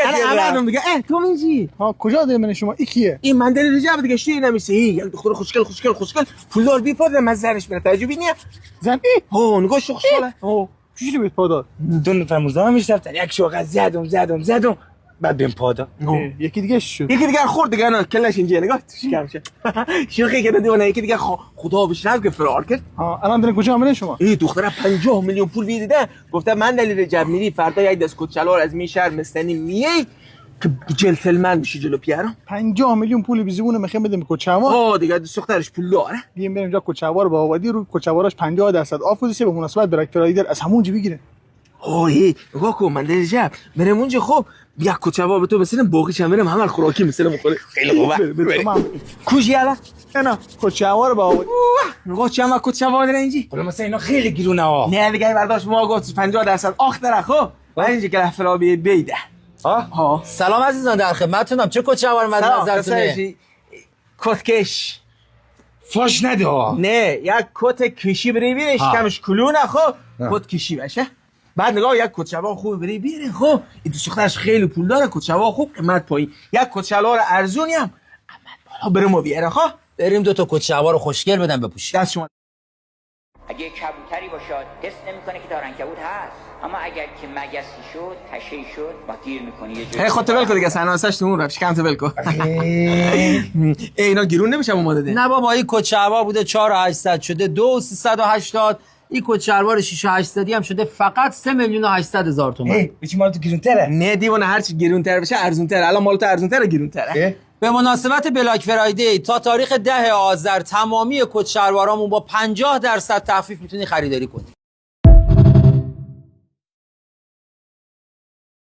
الان میگه تو میگی ها کجا داری من شما کیه؟ این مندل رجب دیگه شتی نمیشه یک دختر خوشگل پولدار بی پدر مزرش بره تعجبی نیه زن ها نگاه خوشحاله ها چجوری بهت پاداد؟ دو نفر مزاحم میشفتن یک شوق زدم بعد بهم پادا یکی دیگه شد یکی دیگه خورد دیگه نه کلش اینجا نگاه توش کم شه شوخی که دیونه یکی دیگه خدا بشنو که فرار کرد الان دارین کجا میرین شما؟ این دختره 50 میلیون پول دیده گفته من دلیل رجب میری فردا یک دست کچلوار از می شهر مستنی میای که جنتلمن میشی جلو پیرم 50 میلیون پول بیزونه میخوام بدم کوچه‌وار دیگه دخترش پول داره بیام بریم جا کوچه‌وار با آبادی رو کوچه‌واراش 50% آف بشه به مناسبت بلک فرایدی از همونجا بگیره نگاه کن من رجب برم اونجا خب یک کوچه‌وار به تو مثلا باقیش هم برم همه خوراکی مثلا میخوره خیلی خوبه تمام کوجی الا نه کوچه‌وار با آبادی نگاه چند کوچه‌وار داره اینجی حالا مثلا اینا خیلی گیرونه ها نه دیگه برداشت ما گفت 50% آخ داره خب من اینجا که فرابی بیده سلام عزیزان در خدمتتونم چه کوچه‌وار مد نظرتونه کتکش فاش نده نه یک کت کشی بری بیرش کمش کلونه خب کت کشی بشه بعد نگاه یک کتشلوار خوب بری بیرین خب این دخترش خیلی پول داره کتشلوار خوب قیمت پایین یک کتشلوار ارزونی هم قیمت بالا بریم و بیاره خب بریم دو تا کتشلوار خوشگل بدم بپوشی دست شما اگه کبوتری باشد حس نمیکنه که عنکبوت هست اما اگر که مگسی شد تشهی شد با گیر میکنه یه جوری خودت ول کن دیگه سناسش تو اون رفت کم تو ول کن اینا گیرون نمیشه ما داده نه بابا این کتشلوار بوده 4800 شده 2380 این کتشلوار 6800 هم شده فقط 3,800,000 تومان چی مال تو گیرونتره؟ نه دیوانه هر چی گیرونتر بشه ارزونتره الان مال تو ارزونتره گیرونتره به مناسبت بلاک فرایدی تا تاریخ 10 آذر تمامی کتشلوارامون با 50% تخفیف میتونی خریداری کنی